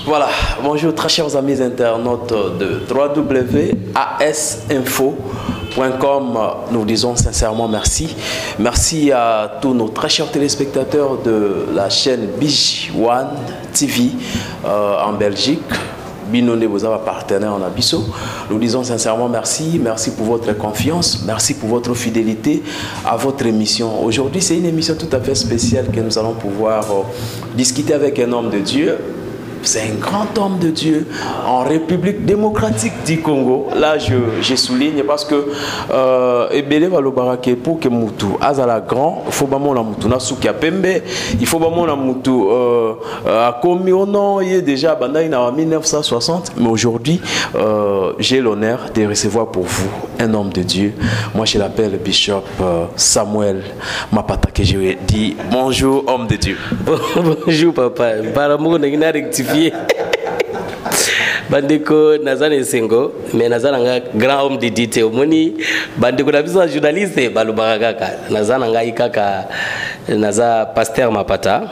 Voilà, bonjour très chers amis internautes de www.asinfo.com. Nous disons sincèrement merci. Merci à tous nos très chers téléspectateurs de la chaîne Bige One TV en Belgique. Binone vous avez partenaire en Abisso. Nous disons sincèrement merci. Merci pour votre confiance. Merci pour votre fidélité à votre émission. Aujourd'hui, c'est une émission tout à fait spéciale que nous allons pouvoir discuter avec un homme de Dieu. C'est un grand homme de Dieu en République démocratique du Congo. Là, je souligne parce que Ebele va le baraquer pour que Moutou Azala grand, il faut pas mon Moutou Nasuki Pembe, il faut pas mon Moutou à Comiono, il est déjà bandai en 1960. Mais aujourd'hui, j'ai l'honneur de recevoir pour vous un homme de Dieu. Moi, je l'appelle Bishop Samuel Mapata, que je dis bonjour, homme de Dieu. Bonjour, papa. Bandeko nazana sengo mais nazana nga grand homme de dite omoni bandeko na biso journaliste balobaka kaka nazana nga ikaka naza pasteur Mapata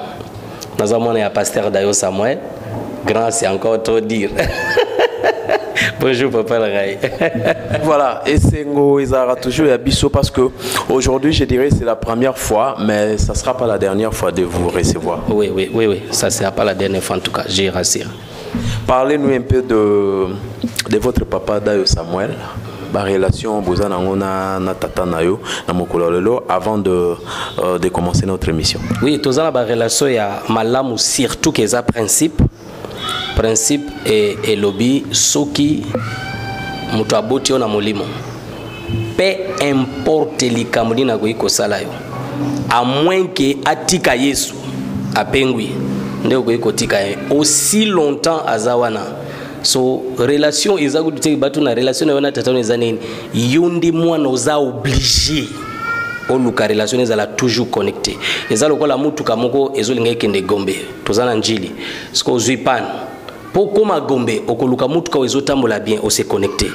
naza mwana ya pasteur Dayo Samuel grand c'est encore trop dire. Bonjour papa Lagai. Voilà, et Sengo Izara toujours à Bisso parce que aujourd'hui je dirais c'est la première fois, mais ça sera pas la dernière fois de vous recevoir. Oui, ça sera pas la dernière fois en tout cas, j'ai rassure. Parlez-nous un peu de votre papa Dayo Samuel. La relation na tata nayo na mokololo avant de commencer notre émission. Oui, tous la relation ya malamu surtout que ça principe et lobby soki mutu aboti na molimo peu importe likamudi na goiko sala yo à moins que atika Yesu apengwi ndio goiko tika aussi longtemps azawana so relation ezaku tiki batu na relation na tatano ezaneni yundi mwana oza obligé oluka relation ezala toujours connecté ezala lokola mutu kamoko ezolinga ekende gombe tozana njili siko zuipan pokoma gombe okoluka mutu ka ezotambola bien o se connecté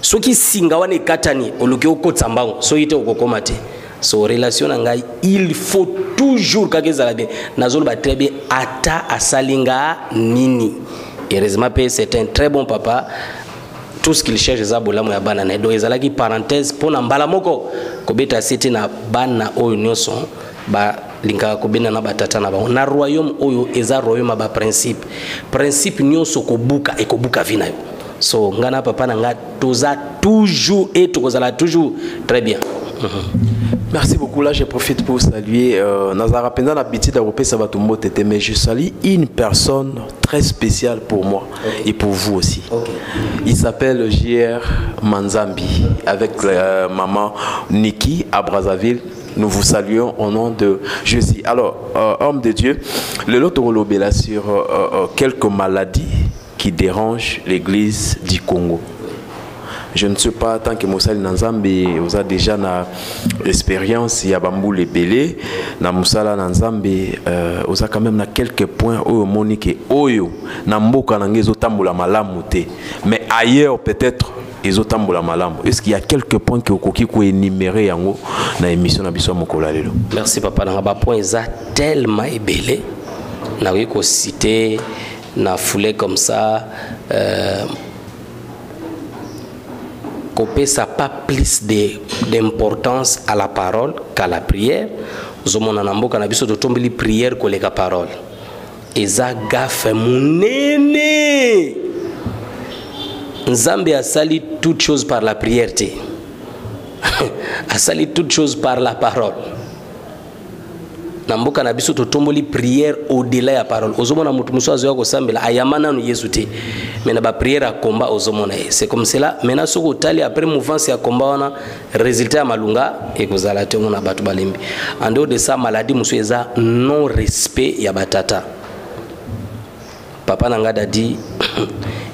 soki singa wana katani oluki okotsambango so yite okokoma te so relation ngai il faut toujours kakeza bien nazolo ba très bien ata asalinga nini heureusement c'est un très bon papa. Tout ce qu'il cherche za bolamo ya bana na do ezalaki parenthèse pona mbala moko kobeta sete na bana oyo nyonso ba linka kobena na batata na ba na royaume oyo eza royaume ba principe nyonso kobuka e kobuka vina yo so ngana papa na nga toza toujours et tokozala toujours très bien. Merci beaucoup. Là, je profite pour saluer Nazara Penda na petit d'Europe Sabatumbo Tete, mais je salue une personne très spéciale pour moi et pour vous aussi. Il s'appelle JR Manzambi avec maman Niki à Brazzaville. Nous vous saluons au nom de Jésus. Alors, homme de Dieu, le lot là sur quelques maladies qui dérangent l'église du Congo. Je ne sais pas, tant que Moussali Nanzambi, vous avez déjà une expérience, il y a Bambou les Belé, na Moussala Nanzambi, vous avez quand même quelques points où Monique Oyo, Namboka Nangezo Tamboula Malamouté, mais ailleurs peut-être, ils ont Tamboula Malam. Est-ce qu'il y a quelques points que vous pouvez énumérer dans l'émission Nabiso Mokolalelo? Merci papa, dans les points, ils ont tellement ébélé, na oui qu'on cité, na foulé comme ça. Ça n'a pas plus d'importance à la parole qu'à la prière. Nous avons une prière que la parole. Et ça gaffe monene. Nzambe a sali toutes choses par la prière. A sali toutes choses par la parole. Namboka na biso totomboli prière au-delà ya parole. Ozomona mutu muso azoya ko sambela ayamana no Yesu te. Mais na ba prière à combat ozomona. C'est comme cela. Maintenant soko tali après mouvance ya combat wana résultat ya malunga et kozala te mona batu balimbi. En dehors de ça maladie muso eza non respect ya batata. Papa nanga dadi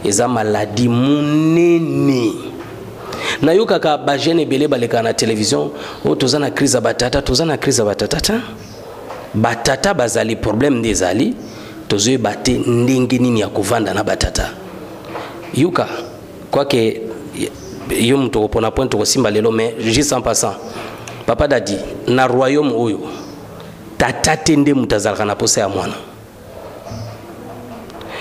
eza maladie munene. Na yoka ka ba jeune belé baleka na télévision o tozana crise ya batata. Batata bazali problème des ali tozoe bate ndenge nini ya kovanda na batata yuka quoi que yo mto pona point to simba lelo mais juste en passant papa dadi na royaume oyo tata tende mutazalaka na posa ya mwana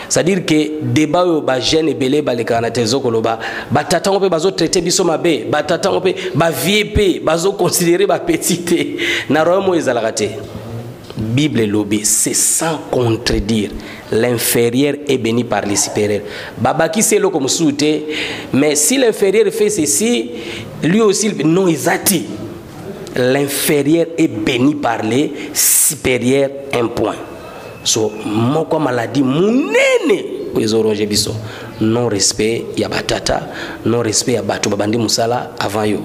c'est-à-dire que débat yo ba jeune ebele ba lekana tezo koloba ba tata on peut bazo traiter biso mabe ba tata on peut ba vieux bazo considérer ba petite na romo ezalaka te. Bible lobby, c'est sans contredire. L'inférieur est béni par les supérieurs. Babaki c'est le comme souté, mais si l'inférieur fait ceci, lui aussi non isati. L'inférieur est béni par les supérieurs. Un point. So moko maladie munene ozoronge biso. Non respect ya batata, non respect ya bato babandi musala avant yo.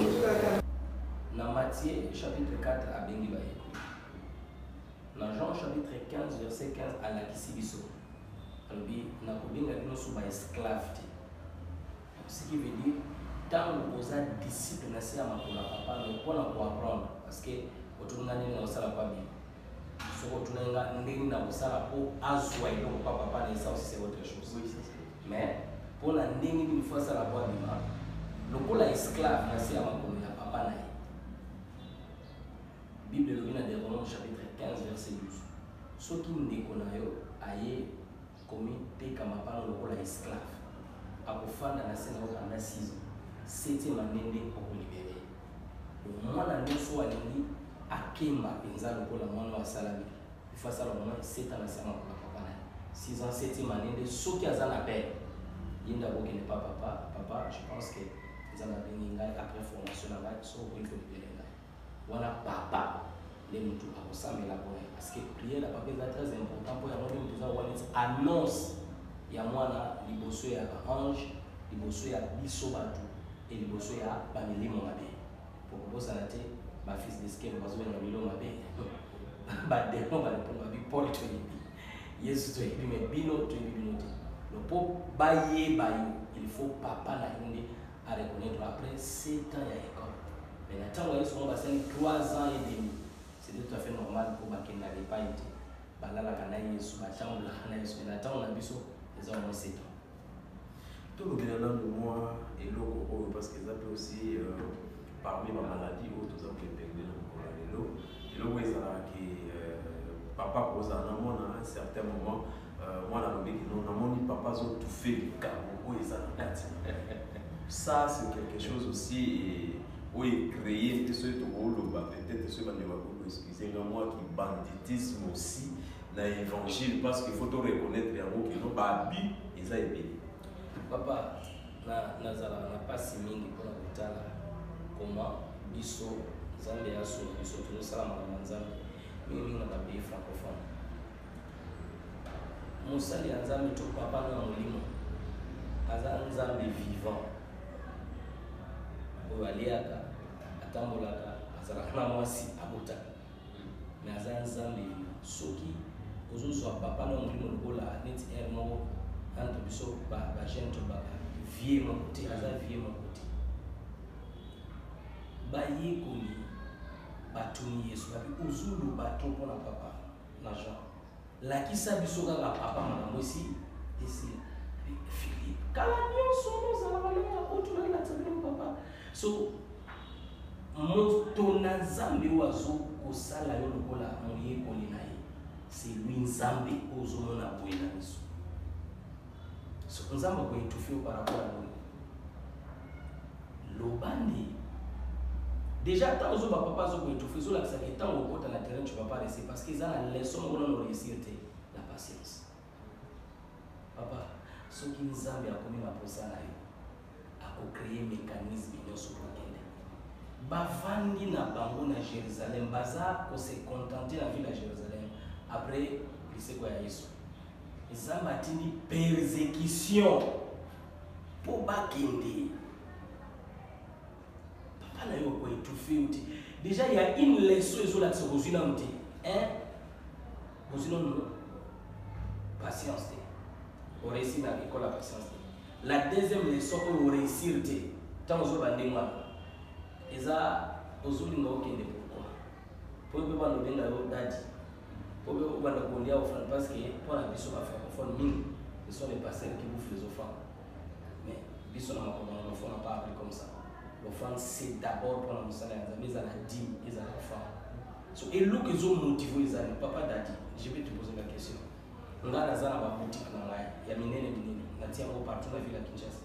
Ce qui veut dire, tant que vous avez disciple, c'est à ma papa, mais pour apprendre, parce que vous avez un salaire pas bien. Si vous avez un salaire pour azouer, donc papa, ça aussi c'est autre chose. Mais pour la une fois ça la pas bien, le pour la esclave, c'est à ma papa. Bible le dans Deutéronome chapitre 15 verset 12. Ceux qui ne déconnent pas, aïe, commis, t'es comme papa, le pour la esclave. Akufanda na sena pendant 6 ans. 7e année pour libérer. Le mwana nyoso alingi akemba penza lokola mwana wa salami. Il faut ça le moment 7 ans na sena pour papa na. 6 ans 7e année soki azana père. Yinda boki ne pas papa, je pense que azana beninga après formation na ba so ko il faut libérer là. Wana papa les mutu akosamela boye parce que prier la papa est très important pour ya mwana mutu za wana annonce ya mwana liboso ya ange liboso ya biso batu et liboso ya ba milimo mabe pour bosa na te ba fils de skel bazo na milimo mabe ba de ko ba pour ba bi pour to yibi yesu to yibi me bino to yibi bino te le pop ba ye ba yo il faut papa na inde à reconnaître après 7 ans ya école mais na tango yesu on va 3 ans et demi c'est tout à fait normal pour ba kenda les pas été ba la kana yesu ba tango la kana yesu na tango na biso les hommes 7 ans. Tout le gouvernement de moi et l'eau, parce que ça peut aussi parmi ma maladie ou tout ça qui est perdu dans l'eau. Et l'eau, qui papa pose un amour à un certain moment. Moi, la vie qui non, amour ni papa ont tout fait car ça c'est quelque chose aussi où est créé peut-être ce qu'on va excusez-moi moi qui banditisme aussi dans l'évangile parce qu'il faut tout reconnaître les mots qui n'ont pas bu et ça est bien. Papa, nazala na pasi mingi pour kutala comment biso Zambia yaso biso tout salama na Nzambe mingi na pays francophone. Musali Nzambe to papa na mulimo aza Nzambe vivant. Oaliaka atambolaka azala na mwasi abuta. Mais aza Nzambe soki ozozwa papa na mulimo lokola net air moko entre biso ba jeune to ba vieux mon côté aza vieux mon côté ba yekoni batuni yesu ba ozulu bato pona papa na Jean la kisa biso kaka papa na mwisi ici Philippe kala nyonso no zala balanga otu na tsabe papa so moto na Nzambe wazo kosala yo lokola moyekoli na ye c'est lui Nzambe ozomona boye na biso. So Nzambe ko étouffer par rapport à nous. Lobandi. Déjà tant aux papa zo ko étouffer zo la ça que tant au côté na terrain tu vas pas rester parce qu'ils ont la leçon on a réussir la patience. Papa, ce qui Nzambe a commis ma posa na yo a ko créer mécanisme de so pour kende. Bavandi na bango na Jérusalem baza ko se contenter la ville à Jérusalem après lycée quoi ya Yesu. Nzambe atini persécution pour bakende. Papa na yo ko étouffer uti. Déjà il y a une leçon sur la sorozina uti. Bozino non. Patience. On réussit dans l'école la patience. La deuxième leçon on réussir te. Tant ozo bande moi. Eza ozuli ngo kende pourquoi? Pour que bando benga yo dadi. Pour que bando kondia offrande parce que pour la biso va faire ce sont les pasteurs qui bouffent les offrandes. Mais l'offrande n'a pas appris comme ça. L'offrande, c'est d'abord pour la salaire, mais ils ont la dîme, ils ont l'offrande. Et l'eau qu'ils ont motivé, ils ont papa daddy. Je vais te poser la question. ngana zana ba boutique na ngai ya minene natia ngo partout na ville ya Kinshasa.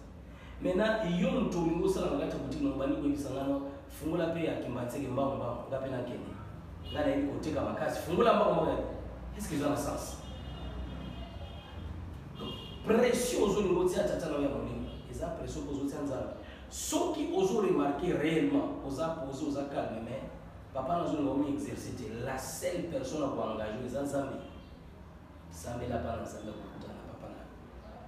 Maintenant iyo mtu lingo sala ngata boutique no bani ko bisangano fungula pe ya Kimbatseke mbao ngape na Kenya. Ngana ili koteka makasi fungula mbao. Est-ce que ça a un sens? Pression aux autres niveaux de tata na ya monini. Eza pression aux autres nzala. Ce qui osent remarquer réellement, osent poser, osent calmer, mais papa n'a jamais exercé. La seule personne à engager les Nzambe. Nzambe la pas Nzambe kukutana papa na.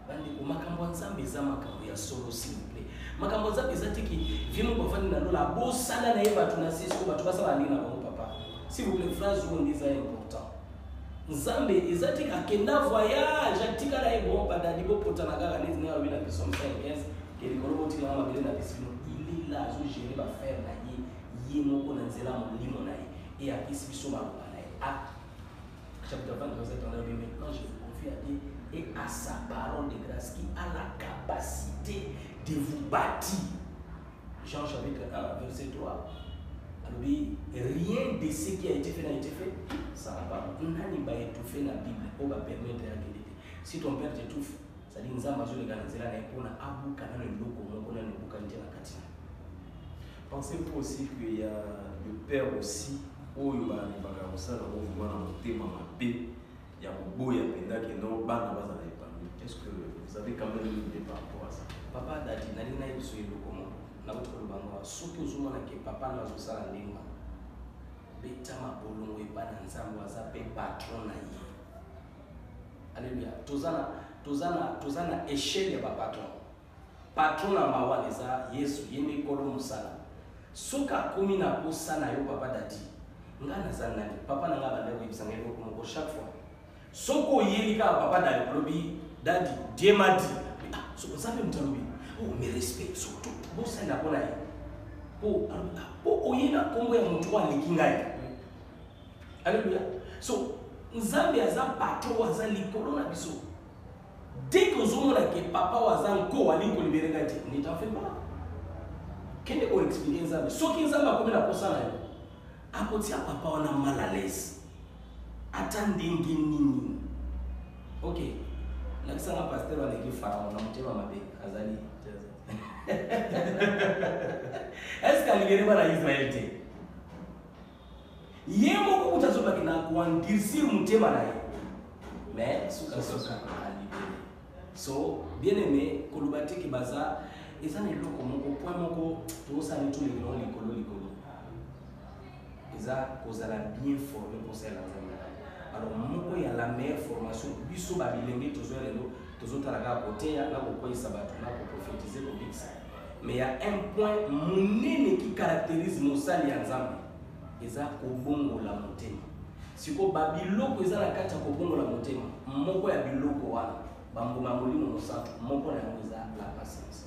Bandi ko makambo Nzambe za makambo ya solo s'il vous plaît. Makambo Nzambe za tiki vimo kwa fani na dola bosana na yeba tunasisi kwa tubasa bali na papa. S'il vous plaît, phrase où on dit ça est important. Nzambe ezati akenda voyage atika na ebo badadi bo potana kaka nezi na wina personne 15 que le coroboti na mabele na piscine il est là zo gérer ba faire na yi moko na nzela molimo na yi et apesi biso ba na yi ah chapitre 20 verset 39 maintenant je vous confie à Dieu et à sa parole de grâce qui a la capacité de vous bâtir. Jean chapitre 1 verset 3. Alors rien de ce qui a été fait n'a été fait. Ça va pas. On a ni ba étouffé la Bible pour va permettre à quelqu'un. Si ton père t'étouffe, ça dit nzamba zo le ganzela na epona abuka na loko moko na nebuka ndela kati. Pensez-vous aussi qu'il y a le père aussi oyo ba ni baka osala ko vwana motema mabe ya boboya penda ke no bana baza na epami. Est-ce que vous avez quand même une idée par rapport à ça? Papa dadi na lina yeso loko moko. Na ko bango soki ozomona ke papa na zosala ndinga. Beta mabolongo ebana nzambo aza pe patron na ye. Alléluia. Tozana échelle ya patron. Patron number 1 eza Yesu yende kolo musala. Soka komi na posa na yo papa dadi. Ngana zanani papa na ngaba ndeko ibisanga yo ko chaque fois. Soko yelika papa dadi lobi dadi diemadi. Ah soko nzambe mutalobi. Oh me respect surtout bosa na kona ye. Po oyena kombo ya mutu wa likingai. Alléluia. So nzambe aza patron aza likolo na biso. Dès que vous avez papa waza nko wali ko liberenga te ni t'en fais pas. Kende ko experience nzambe. Soki nzambe akomi na posa na yo. Akoti ya papa wana mal à l'aise. Atandingi nini. OK. Nakisa na pasteur wa l'église Pharaon na mutema mabe azali. Est-ce qu'à libérer la Israël te? Yemo ko utazoba kina kuandirisi mutema na ye. Mais suka à libérer. So bien aimé kolubati ki baza ezana eloko moko point moko to sani tous les grands likolo. Eza kozala bien formé pour cela. Alors moko ya la meilleure formation biso ba bilenge tozo lelo tozo talaka côté ya na ko isabatu na ko prophétiser ko bixa. Mais il y a un point monene qui caractérise mosali ya nzambe. Eza kobongo la motema. Siko babiloko eza na kati ya kobongo la motema. Moko ya biloko wana bamboma molimo mosantu moko na yango eza la patience.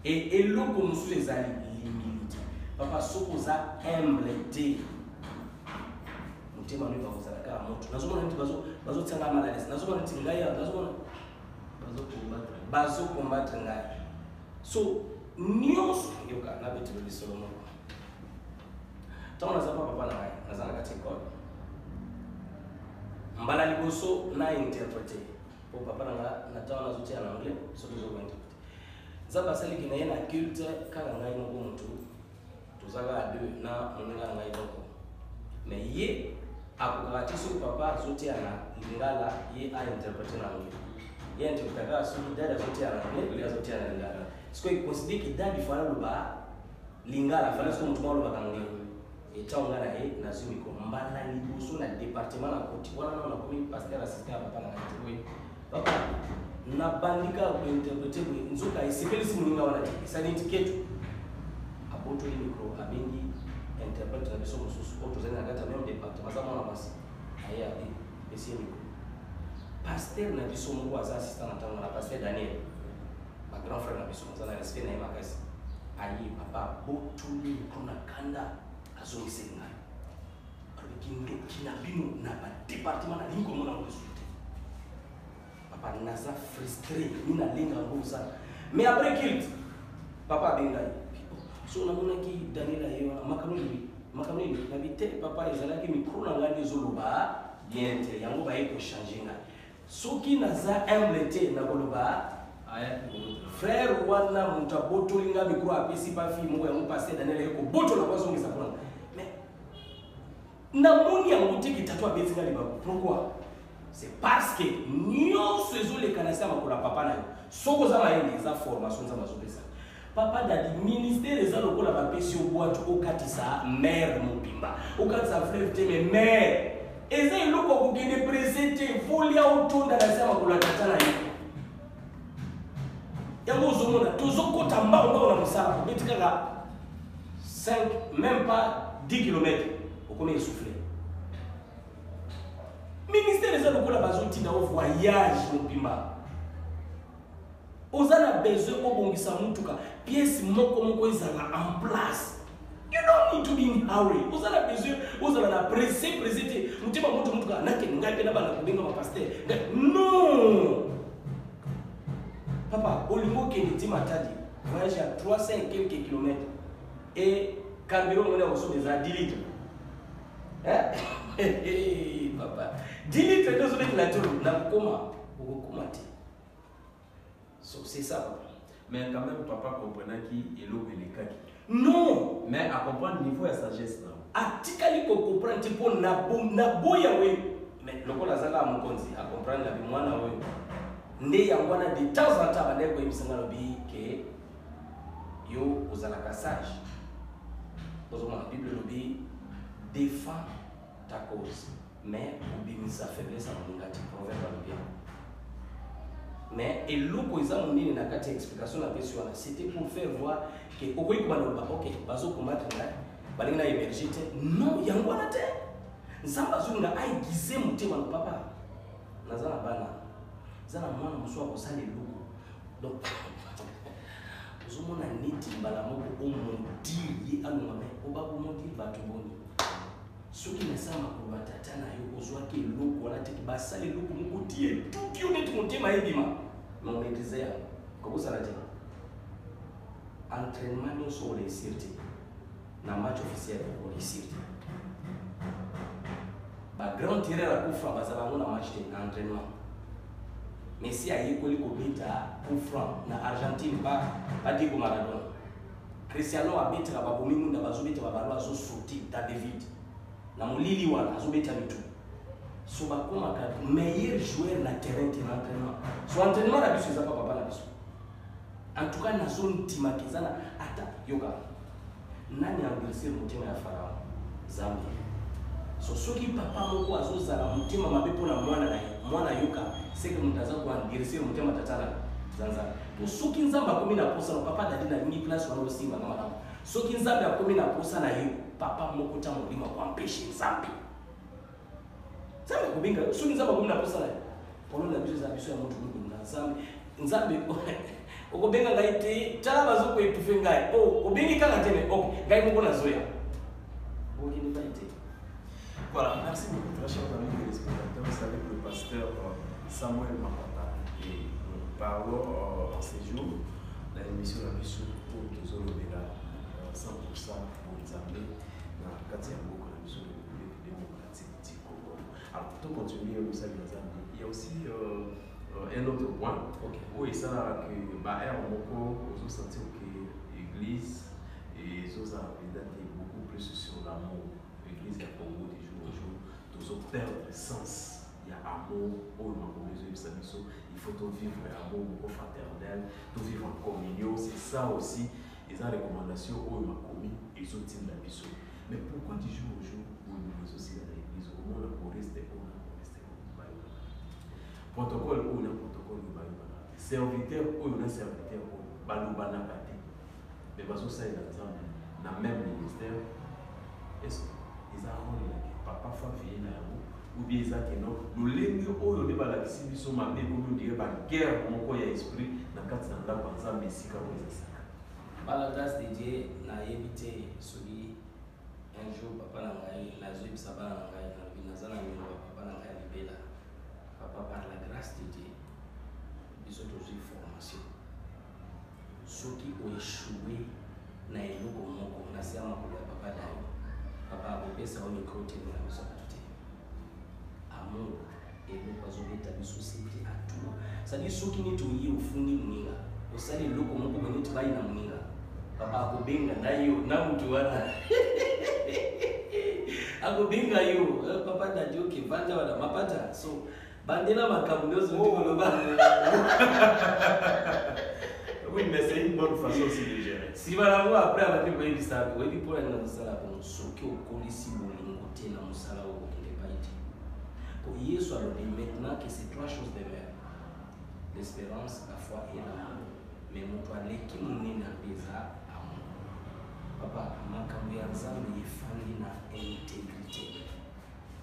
Et eloko mosusu ezali l'humilité. Papa soko za humble te. Motema no bazala ka moto. Nazomona nti bazo tsanga malades. Nazomona nti ngaya nazomona bazo combattre ngai. So nyonso yoka na betu de Solomon. Tant na zapa papa na ngai nazana kati école. Mbala liboso na interpréter. Pour papa na nga na tawana zote en anglais, so tozo ko interpréter. Zaba sali ki na yena culte kala ngai ngo mutu. Tozaga deux na moninga ngai doko. Mais ye akukati so papa zote ana lingala ye a interpréter na anglais. Ye interpréter so dada zote ana anglais, ya zote ana lingala. Siko ikonsidere ki dadi fala loba lingala fala so mutu lo bakangi. Et tanga na ye na zimiko mbala liboso na département na koti wana na komi pasteur assistant papa na kati. Papa na bandika ko interpréter nzoka isepelisi muninga wana isani tiketu. Apoto ni micro abengi interprète na biso mususu auto zana kata même département za mwana basi aya esi micro. Pasteur na biso moko aza assistant na tanga na pasteur Daniel. Ma grand frère na biso zana respect na makasi. Ayi papa botuli kuna kanda azongi senga. Kindo kinabino na ba département na lingo mona resulté. Papa naza frustré, mina lenga ngoza. Mais après qu'il papa benga. So na mona ki Daniela yo makamuni na bité papa ezala ki micro na ngandi zoloba bien te yango ba eko changer nga soki naza humble te na koloba frère wana muta botolinga mikro apesi pa fi mo yango passer Daniel eko botola kwa zongisa pona mais na moni yango te kitatu abezinga liba pourquoi c'est parce que nyonso ezolekana sa makola papa na yo soko za mayende za formation za mazopesa papa dadi ministère eza lokola bapesi obwatu okatisa mère mobimba okatisa frère te mais mère eza eloko kokende presente volia otonda na sa makola tata na yo yango ozomona tozokota mbao na mosala beti kaka 5 même pas 10 km okomi essoufflé ministère eza lokola bazotinda o voyage mobimba oza na besoin obongisa mutuka pièce moko ezala en place. You don't need to be in hurry. Oza na besoin ozala na pressé te mutima moto mutuka nake ngai pena bana kubenga ma pasteur. Non. Papa, olingo kende ti matadi voyage à 300 et quelques kilomètres et carburant on est au déjà 10 litres. Hein? Papa, 10 litres de zone de la tour na koma ti. So c'est ça papa. Mais quand même papa comprenait qui est l'eau et les kaki. Non, mais à comprendre le niveau de sagesse là. Atikali ko comprendre ti po na boya we. Mais lokola zanga amukonzi à comprendre la bi mwana we. Nde yango na de temps en temps bande ko emisanga lobi ke yo ozala ka sage. Ozoma la Bible lobi défend ta cause mais obimisa faiblesse à mongati proverbe lobi. Mais et l'eau eza monene na kati explication na pesi wana c'était pour faire voir que okoyi ko baloba OK bazo combattre na balinga na émerger te non yango na te nzamba zunga aigize mutema no papa nazana bana zana mwana muso akosala eloko donc ozomona neti mbala moko omodiri alonga me obabu modiri bato boni soki nasama ko batata na yo ozwaki eloko wana te basala eloko moko tie tuki oneti motema ebima non maîtriser ya kobosala te entraînement nyonso oréussir te na match officiel oréussir te bagrand tireur akufra bazala bango na match te na entraînement Messi ayekoli kobeta coup franc na Argentine ba Diego Maradona Cristiano abetela babomi munda bazobeta babalo azosauter ta David na molili wana azobeta mitu so bakoma ka meilleur joueur na terrain de l'entraînement so entraînement na biso ezaka papa na biso en tout cas na zone timakezana ata yoga nani anglisir motema ya Farao Zambia so soki papa moko azozala motema mabe pona mwana yoka c'est que mutaza ko anglisir motema tatala zanza to soki nzamba komi na posa no papa dadi na ni place wana osimba na madam soki nzamba komi na posa na yo papa moko ta molima ko empêcher nzambi Nzambe kubinga soki nzamba komi na posa na yo polo na biso za biso ya moto mungu na nzambe okobenga ngai te tala bazoko etufe ngai obengi kaka tene ngai moko na zoya okini baite. Voilà, merci beaucoup très chers amis téléspectateurs. Vous savez que le pasteur Samuel Makata et nous parlons en ces jours dans l'émission La Mission pour Tozo Lobela 100% pour Nzambe dans Katia Moko, la mission de la République démocratique du Congo. Alors pour continuer, vous savez Nzambe, il y a aussi un autre point où il s'agit que Baer Moko, vous sentez que l'Église et Zosa Vedate beaucoup plus sur l'amour. L'Église qui a Congo des jours au jour, tous autres perdre le sens. Il y a amour, il faut tout vivre l'amour fraternel, tout vivre en communion. C'est ça aussi, les recommandations où il m'a commis, ils ont dit la mission. Mais pourquoi du jour au jour, où nous sommes aussi dans l'Église, où on a pour rester, protocole où on a protocole, serviteur où on a serviteur, balubana pati. Mais parce que ça est dans le même ministère, est-ce qu'ils ont papa fait na ou bien ça que non nous lengo oyo de bala kisi biso mabe ko nous dire ba guerre moko ya esprit na kati na ndako nza mesika ko ezaka bala grâce de Dieu na yebite soki un jour papa na ngai na zwi bisaba na ngai na binazana mi papa na ngai libela papa par la grâce de Dieu biso to zwi formation soki o échoué na eloko moko na siama ko ya papa dayo papa abopesa o micro te na biso. société à tout. C'est-à-dire ceux qui n'est toyé au fond de Mouninga. Au sein de l'eau, comment on peut travailler dans Mouninga. Papa, Akobenga, Nayo, Namutuana. Akobenga, yo, Papa Dadio, qui va dans la Mapata. So, Bandela Macabulos, oui, mais c'est une bonne façon aussi de gérer. Si voilà, après, on va dire que ça, oui, pour aller dans le salon, on soque au colissi, on côté dans le salon, on ne pas été. Pour y soit maintenant que ces trois choses demeurent l'espérance, la foi et l'amour. Mais mon toilette qui m'en est dans les arts, papa, ma caméra ensemble est fondée dans l'intégrité.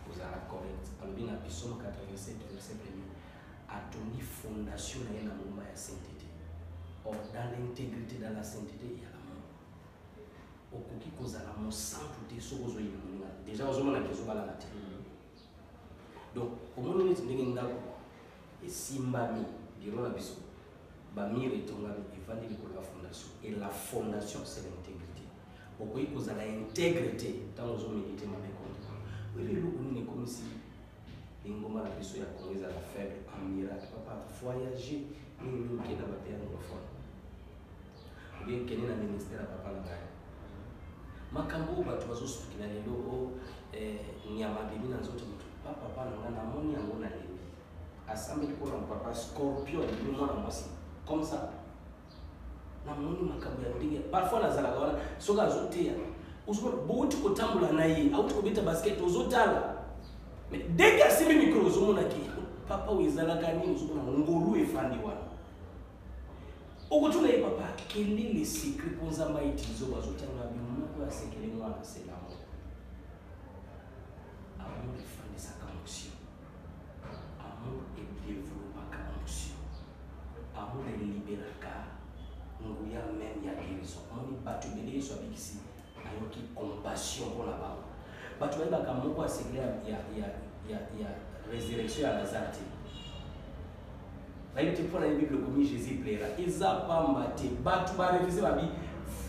Vous avez la correcte. Alors, bien, à Psalm 87, verset 1er, a donné fondation à la moment de sainteté. Or, dans l'intégrité, dans la sainteté, il y a l'amour. Au qui cause l'amour sans tout est sur vos yeux. Déjà, aux hommes, on a besoin de la terre. Donc, au moment où on est d'accord, et si Mbami, diront la biso, Bami est tombé, il va dire la fondation. Et la fondation, c'est l'intégrité. Au qui cause l'intégrité, dans aux hommes méditer, ma méconte. Oui, le loup, on est comme si l'ingoma la biso, il y a comme la faible, en miracle, papa, voyager, nous, qui est dans la terre anglophone. Bien qu'il y ait un ministère à papa na gari. Makambo batu bazosukila lelo nyama bibi na zote mtu. Papa na moni yango na lebi. Asambe ko na papa scorpion ni mwana mwasi. Comme ça. Na moni makambo ya ndinge. Parfois na zala gawana soka zote ya. Usuko bouti ko tambula na yi, au to bita basket ozotala. Mais dès que c'est le micro zomona ki papa wizala gani usuko na ngolu efandi wana. Au retour de papa, quel est le secret pour nous avoir utilisé au retour de c'est que les mois, c'est l'amour. Amour est fan de sa connexion. Amour est développé à connexion. Amour est libéré à nous y a même il y a guérison. On est battu de soit ici. Amour qui compassion pour la bas. Battu de la amour c'est qu'il y a résurrection à Lazare. Là, il te prend la Bible comme Jésus plaira. Ils ont pas maté. Battu va réviser ma vie.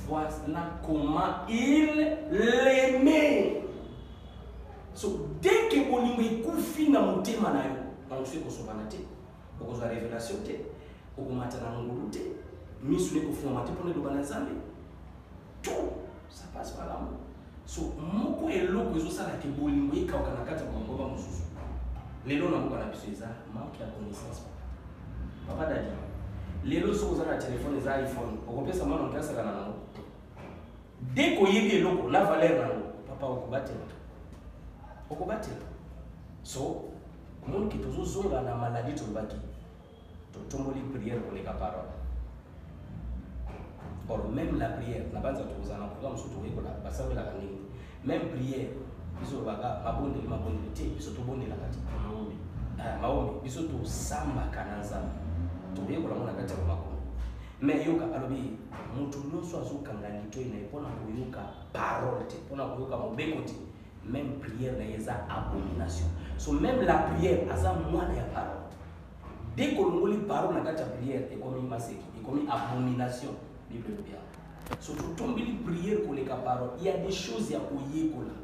Voilà comment il l'aimait. So, dès que vous avez koufi na mutema na yo, on sait qu'on soit banaté, on soit révélation te, on mata na ngulu te, misu ne kofi na mate pour ne banazambe. Tout ça passe par l'amour. So, moko eloko zo sala ke bolingo eka okanakata kwa ngoba mususu. Lelo na moko na biso eza manque ya connaissance. Papa Dadi, les lots sont dans le téléphone, les iPhones. On peut savoir dans quel cas dès qu'on y est loco, la valeur papa on combat. On combat. So, monde qui toujours sont dans la maladie de baki. Tout le monde prière pour les paroles. Or même la prière, la base de tous en programme surtout la base de la canine. Même prière, ils sont baga, ma bonne, ils sont tout bon de la carte. Maombi, ils sont tout samba kananza. Tuwe kwa mwana kati kwa mako. Me yoka alobi mtu nyonso azokanga lito ina ipona kuyoka parole te, pona kuyoka mobeko te. Même prière na yeza abomination. So même la prière aza mwana ya parole. Dès qu'on ngoli parole na kati ya prière et comme maseki, et comme abomination, Bible bien. So tout tombili prière ko leka parole, il y a des choses ya koyekola.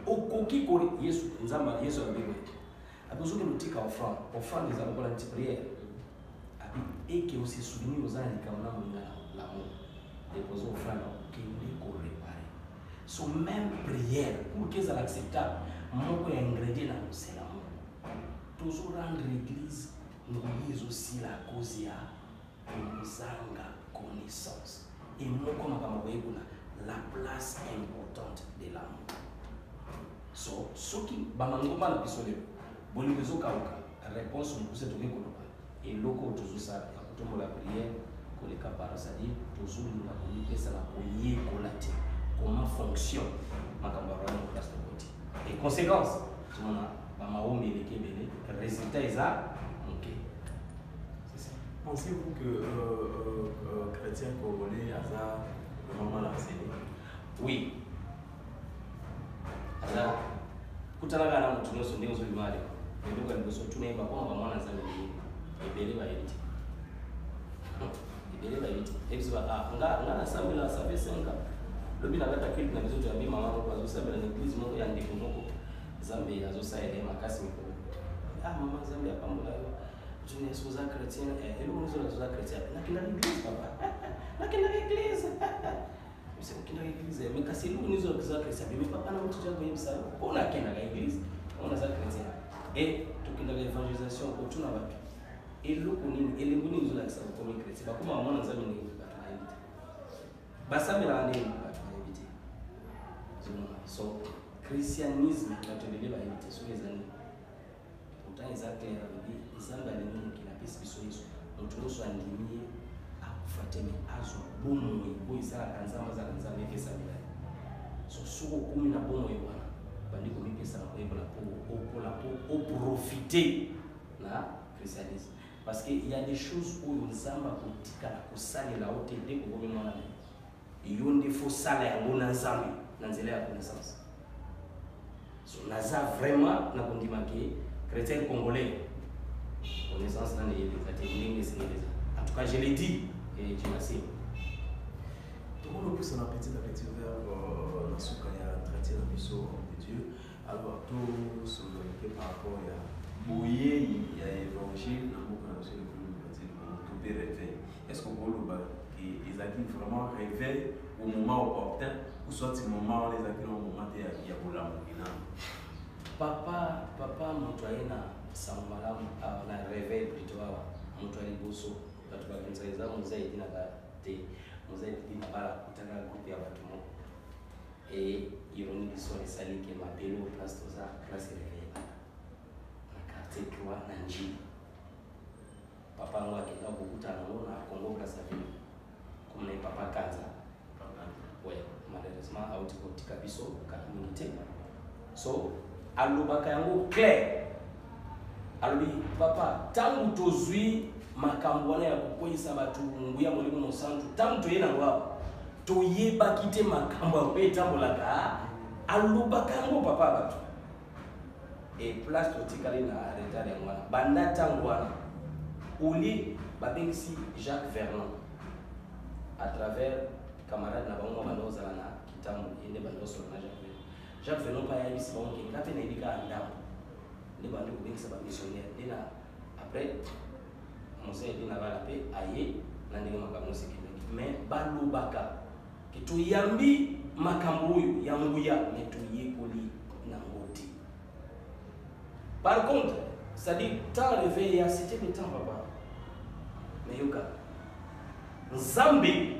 Okoki ko Yesu nzamba Yesu abiwe. Abuzo ke mutika offrande des amours la prière. Et que vous se souvenez aux années quand on a l'amour, déposé au frère, qui est qu'on réparer. Son même prière, pour qu'elle soit acceptable, mon ingrédient, c'est l'amour. Toujours rendre l'église, nous lisons aussi la cause de nous anga connaissance. Et moi, comme la place importante de l'amour. So, ce qui, bamangoba la pisole, bon, les autres réponse, on peut se trouver. Et loko toujours ça, pour la prière, pour les capables, c'est-à-dire toujours nous la communiquer ça la prière comment fonctionne ma camarade en place de côté. Et conséquence, tout le monde a ma home et les résultats est ça, ok. C'est ça. Pensez-vous que chrétien congolais a ça vraiment l'enseigné? Oui. Alors, kutalaga na mtu nyoso ndio nzuri mali. Ndio ndio so tunaimba kwamba mwana zani ibele bayiti. Ibele bayiti. Ebizo nga assemble la sabe senga. Lobi na kata kitu na bizo ya bima mama kwa zo sabe na église moko ya ndiko moko. Zambe azo saele makasi mko. ah maman Zambie a pambola yo tu n'es sous un chrétien et nous sommes sous un chrétien n'a qu'une église papa n'a qu'une église c'est qu'une église mais quand c'est nous sommes sous un chrétien mais papa n'a pas tout bien ça on a qu'une église on a ça chrétien et toute une évangélisation autour de la et l'eau qu'on est et les bonnes nous là ça comme chrétien bah comment maman Zambie n'est pas invité bah ça me l'a amené pas invité so christianisme quand tu veux pas invité sur les années pourtant ils ont clair avec ils ont balé nous qui la piste sur Yesu on trouve soit ndimie akufuate azo bomo boy sala kanzama za kanzama yake sabila so suko 10 na bomo yona bandiko mipesa na kuibola pour profiter na christianisme parce qu'il y a des choses où nzamba kutika na kusali la wote ndiko bomo mwana iyo ndi fo sala ya ngona nzambe na nzela ya connaissance so naza vraiment na kondima ke chrétien congolais connaissance dans les catégories en tout cas je l'ai dit et je l'assume. Tout le monde peut appétit vers la soukaya traité dans le sceau de Dieu. Alors tout ce que par rapport à Bouye, il y a évangile, dans beaucoup de choses tout peut rêver. Est-ce qu'on peut le ils acquis vraiment réveil au moment opportun ou soit au moment où les acquis au moment où il y a pour l'amour. Papa mtoaina samala na réveil plutôt mtoali boso watu wa kanisa mzaidi na te mzaidi na bala kutana groupe ya watu mo et ironi bisoni salike mapelo place toza place réveil na quartier 3 na njii papa wangu akenda kukutana na Kongo place ville comme na papa kanza ouais malheureusement auti kabiso communauté so alobaka yango clair alobi papa tangu tozwi makambo wana ya kukoyisa batu nguya molimo no santu tangu toyena ngwa toyeba kite makambo ya petambolaka alobaka yango papa batu et place totikali na retard ya ngwana banda tangu wana oli babengisi Jacques Vernon à travers camarade na bango bandozala na kitambo inde bandosolo na Jacques Vernon pa yabisi bango ke ngape na edika ndambo ne bandi kubengisa ba missionnaire dina après Mose dina bala pe aye na ndenge makambo sekendeki mais balobaka ke toyambi makambo oyo ya nguya mais toyekoli na ngoti. Par contre ça dit tant réveil à c'était le temps papa mais yoka Nzambe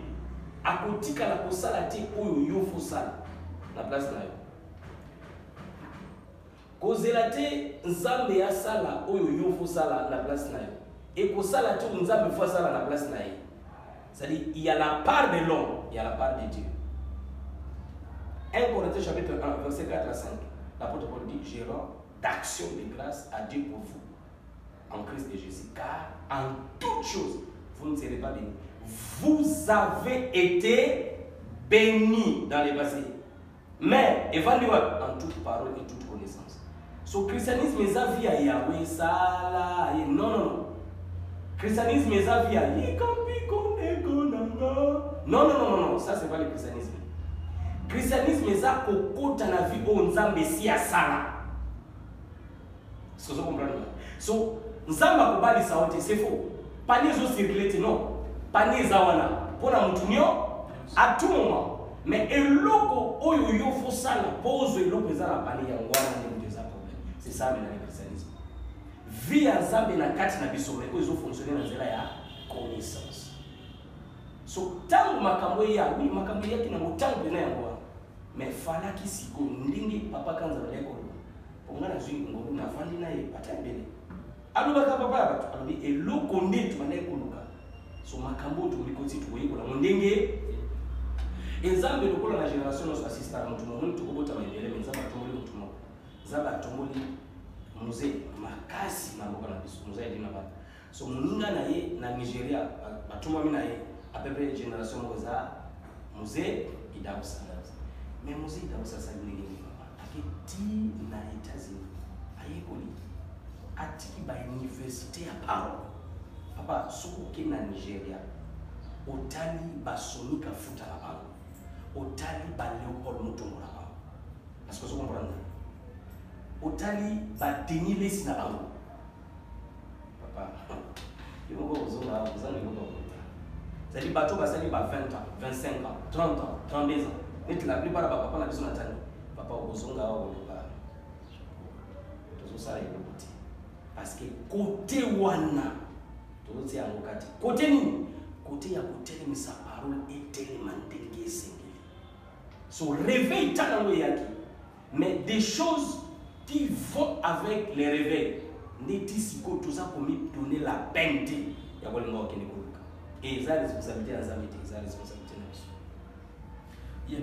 akotika la kosala te oyo yo fo sala na place na yo kozela te Nzambe ya sala oyo yo fo sala na place na yo et kosala te Nzambe fo sala na place na ye. C'est-à-dire il y a la part de l'homme, il y a la part de Dieu. 1 Corinthiens chapitre 1 verset 4 à 5. L'apôtre Paul dit je rends d'action de grâce à Dieu pour vous en Christ de Jésus car en toutes choses vous ne serez pas bénis. Vous avez été bénis dans les passés. Mais évaluez en toute parole et toute connaissance. So christianisme est à vie à Yahweh, Sala, non. Christianisme est à vie à non, ça c'est pas le christianisme. Christianisme est à kokota na vie au Nzambe si à Sala. Est-ce que vous comprenez? So, Nzamba kubali sauti, c'est faux. Pas les autres circulés, non. Pas les awana. Pour la moutunio, à tout moment. Mais le loco, oyo yo faut ça, la pose le loco, ça la pali ya ngwana ni mteza problème. C'est ça maintenant le christianisme. Vie à Nzambe na kati na biso, mais ils ont fonctionné dans zela ya connaissance. So, tangu makambo ya, oui, makambo ya kina mutangu na yango. Mais fala kisiko ndingi papa kanza baleko. Pongana zwi ngoro na fandi na ye patembele. Alobaka papa batu, alobi eloko ndetu manaye koluka. So makambo to mikoti to yeko la ndenge. Nzambe lokola na génération nos assistants mutu mo mutu kobota maibele nzamba tomboli mutu mo. Nzamba tomboli muze makasi na boka na biso muze dina ba. So muninga na ye na Nigeria batuma mina ye à peu près génération moza muze idabusa. Mais muze idabusa sa ngenge akiti na États-Unis ayekoli atiki ba université ya paro papa soko ke na Nigeria otali basonika futa la paro otali ba Léopold Mutombo la paro parce que vous comprenez otali ba Denis Lesi na bango papa. Ils vont vous en avoir, vous en avez beaucoup. C'est-à-dire, bateau, ça dit 20 ans, 25 ans, 30 ans, 32 ans. Mais la plupart de papa, on a besoin d'attendre. Papa, vous en avez pas. Tout ça, il est côté. Parce que côté wana, tout ça, côté ni, côté à côté de sa parole est tellement déguisée. So réveil, mais des choses qui vont avec les réveils. Nétisico, tout ça pour me donner la peine. Et ça, responsabilité à ça, ça responsabilité. Il y a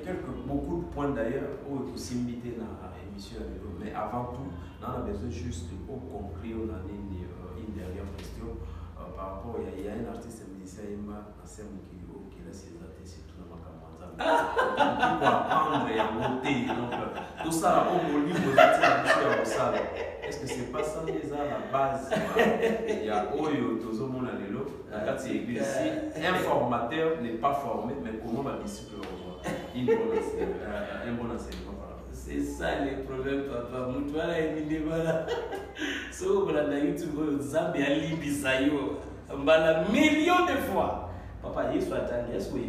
beaucoup de points d'ailleurs où il faut s'imiter dans l'émission. Mais avant tout, on a besoin juste de conclure une dernière question. Par rapport, il y a un artiste musicien, qui a ses artistes, tout le monde pour apprendre et à monter. Donc, tout ça, on lit vos artistes. Est-ce que c'est pas ça déjà la base? Il y a Oyo, Tozo Monalelo, un formateur n'est pas formé, mais comment va disciple un bon enseignement? C'est ça le problème, papa. Moutouala et Mindébala. Si vous avez YouTube, vous avez un livre, millions de fois. Papa, il soit attendu. Est-ce que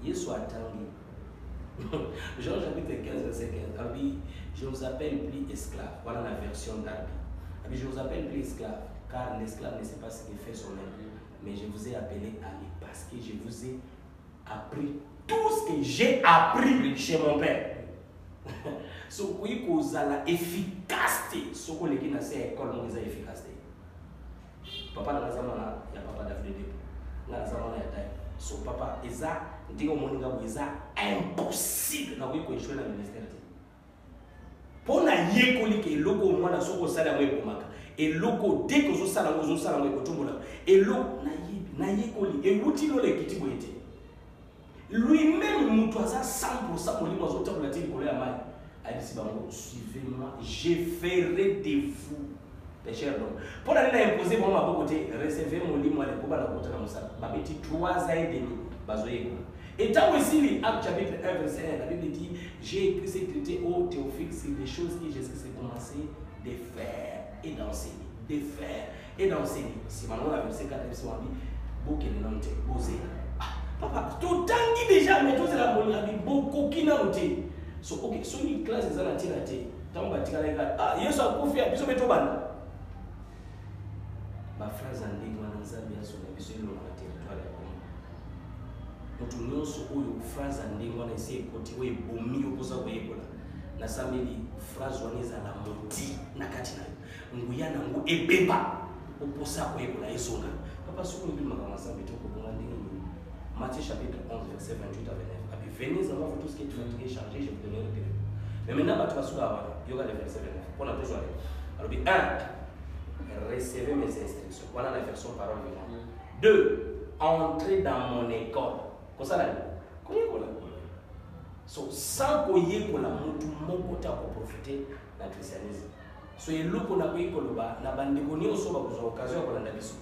il soit attendu? Jean chapitre 15, verset 15. Je vous appelle plus esclave. Voilà la version d'Arbi. Je vous appelle plus esclave, car l'esclave ne sait pas ce qu'il fait son maître. Mais je vous ai appelé ami parce que je vous ai appris tout ce que j'ai appris chez mon père. Ce qui cause la efficacité, ce que les gens c'est école nous a efficacité. Papa dans la zamana, il y a papa d'Afrique dans la zamana il y a taille. So papa eza ndingo moninga eza impossible na ko échouer na ministère. Pour na yekoli ke loko mwana soko sala mwe pomaka. Et loko dès que zo sala mwe kotumbola. Et loko na yekoli et outilo le kiti boyete. Lui-même, Moutouaza 100% pour lui, moi, je vais dire à Maï. Il dit, suivez-moi, je ferai de vous des chers hommes. Pour aller imposer, moi, ma côté, recevez mon lit, moi, les pauvres, la côté comme ça. Ma petite 3 ans et demi, bazoé. Et tant aussi, Acte chapitre 1, verset 1, la Bible dit, j'ai écrit ces traités au Théophile, c'est des choses que j'ai commencé de faire et d'enseigner. De faire et d'enseigner. Si maintenant, la verset 4, verset 1, beaucoup de noms, posé. Papa, tout tangi déjà, mais tout c'est la bonne vie, beaucoup qui n'a pas été. So, ok, so une classe est à la tirate. Tant que tu as regardé, ah, il y a ça pour faire, puis on met tout ban. Ma phrase en dit, moi, dans ça, bien sûr, mais c'est le territoire. Nous sommes une phrase en dit, moi, c'est côté où est bomi, au posa où est là. Na samedi phrase on est à la moti, na katina. Nguya na ngu ebeba, au posa où est là, et songa. Papa, ce qu'on veut, ma maman, ça veut dire que bon, Matthieu chapitre 11, verset 28 à 29. Venez avant vous tout ce qui est fatigué, chargé, je vous donnerai le repos. Mais maintenant, tu vas sur la il y aura le verset 29. On a besoin. Alors, 1. Recevez mes instructions. Voilà la version parole vivante. 2. Entrez dans mon école. Comme ça, là. Sans qu'on y ait mon côté pour profiter de la christianisme. So, il y a l'eau na koloba, na bandikoni oso ba kuzo occasion pour la biso.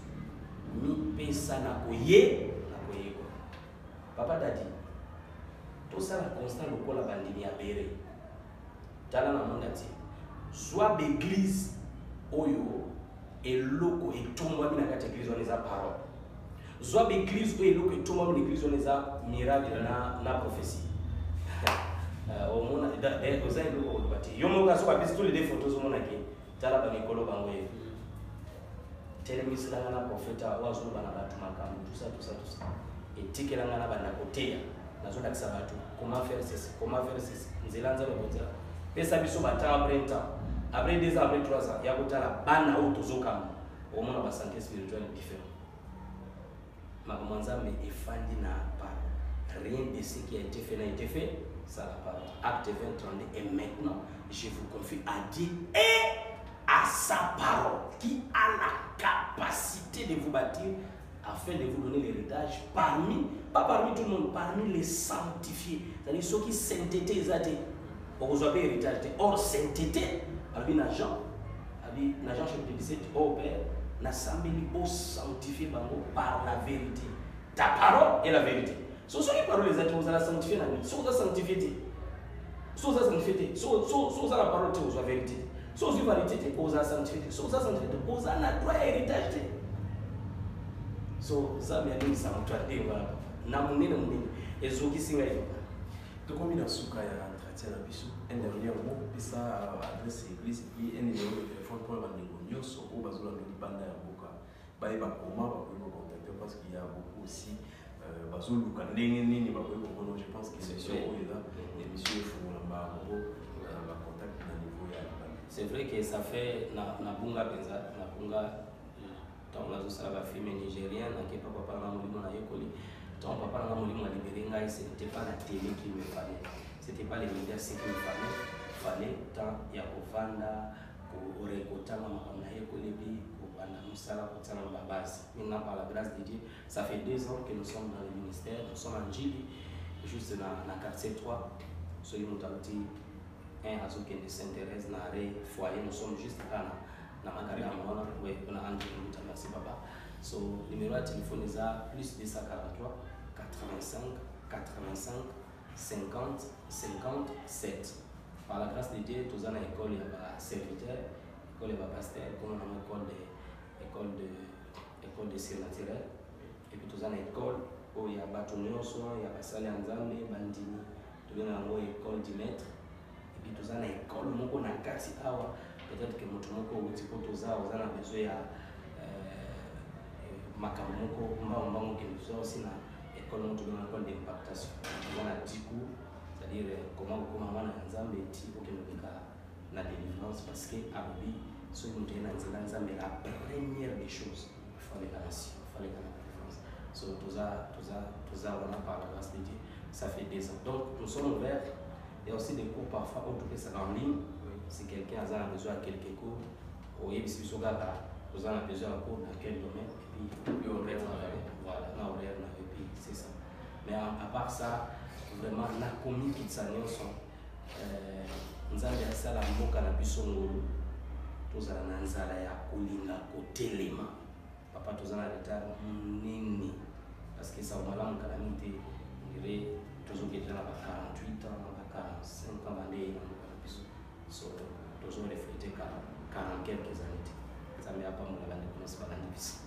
Mi pesa na koye. Papa t'a dit, tout ça la constant le col à bandini à Béré. T'as la maman dit, soit l'église oyo et loco et tout le monde dans l'église on les a parole. Soit l'église oyo et loco et tout le monde dans l'église on les a miracle na prophétie. Au monde d'ailleurs aux aïeux au bâti. Yomo kaso a tous les deux photos au monde qui t'as la bani kolo bangoye. Télémis là na prophète oazo bana batumaka tout ça. Et ticket là na bana koteya nazo dakisa batu comment faire ceci nzelanza le botia pesa biso bata après 2 ans après 3 ans ya kotala bana o tozokama au moins ba santé spirituelle différent makamwanza mais efandi na pas rien de ce qui a été fait n'a été fait ça la parole acte 20 32 et maintenant je vous confie à Dieu et à sa parole qui a la capacité de vous bâtir afin de vous donner l'héritage pas parmi tout le monde, parmi les sanctifiés. C'est-à-dire ceux qui sainteté, ils ont besoin l'héritage. Or, sainteté, il y a Jean chapitre 17, oh Père, n'a sambeli au sanctifié par la vérité. Ta parole est la vérité. Ce sont les paroles, les êtres, vous allez sanctifier la vie. Ce sont la sanctifié. Ce sont la parole, vous avez la vérité. so ozwi validité te oza sanctuité so oza sanctuité oza na droit ya héritage te so nzambe alingisa moto adenge wana papa na monene monene ezokisi ngai tokomi na suka ya entretien na biso un dernier mot mpesa adresse église puis un numéro de téléphone pour bandeko nyonso oyo bazolanda libanda ya mboka bayeba koma bakoki kocontacte parce qu'il y a beaucoup aussi bazoluka ndenge nini bakoki komona je pense que émission oyo eza émission efungola bango bacontact na niveau ya libanda. C'est vrai que ça fait na bunga penza na bunga ntango nazosala bafilme nigérien nakepa papa na molimo na yekoli ntango papa na molimo alibere ngai ce n'était pas la télé qu'il me fallait c'était pas les médias ce qu'il me fallait temps ya kovanda korekotanga makambo na yekoli epi kobanda mosala kotala babase. Maintenant par la grâce de Dieu ça fait 2 ans que nous sommes dans le ministère, nous sommes en Djili juste na quartier 3 soki moto auti un azokende s'intéresse na re foyer nous sommes juste là na magari amona ouais on a André Muta merci papa so numéro de téléphone est à plus 243 85 85 50 57 par la grâce de Dieu tous en école il y a serviteur école il y a pasteur comme on école de sciences naturelles et puis tous en école où il y a bâtonnier soit il y a basali nzambe bandini tout bien en école du maître et puis tous en école moko na kati awa peut-être que moto moko uti ko toza ozana besoin ya makambo moko mbao ke nous aussi na école moto na école d'impactation on a 10 cours c'est-à-dire comment mwana nzambe ti okendeka na délivrance parce que abi so moto na nzambe la première des choses il fallait la nation il fallait la délivrance so toza on a par la grâce de Dieu ça fait 2 ans donc nous sommes ouverts. Il y a aussi des cours parfois où tout ça en ligne. Si quelqu'un a besoin de quelques cours, ou si vous avez besoin de cours dans quel domaine, et puis on va travailler. Voilà, et puis c'est ça. Mais à part ça, vraiment, la commune qui s'en sont, nous avons ça la moka na bisongolo, tous à la nanzala ya kolinga kotelema. Papa tous à la retard nini, parce que ça va là mon calamité, toujours qui est là à 48 ans. 45 ans d'année so toujours refléter 40 quelques années ça me a pas mon la connaissance pas l'anniversaire.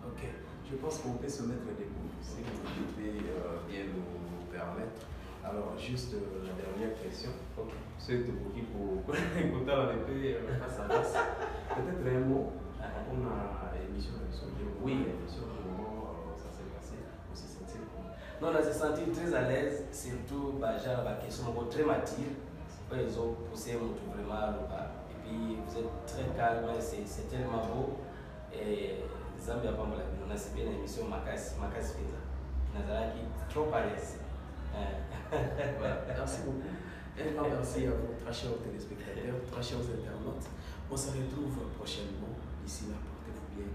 Ok, je pense qu'on peut se mettre debout si vous pouvez bien nous permettre. Alors juste la dernière question. Ok. C'est tout pour écouter la répétition face à face. Peut-être un mot. On a émission de oui, émission du moment ça s'est passé. On s'est senti comment? Non, on s'est senti très à l'aise, surtout genre la question très mature. Ils ont poussé vraiment et puis vous êtes très calme, c'est tellement beau. Et Zambia pas mal on a bien l'émission Makasi Pizza. Nazaraki trop à l'aise. Merci beaucoup. Et merci à vous, très chers téléspectateurs, très chers internautes. On se retrouve prochainement. D'ici là, portez-vous bien.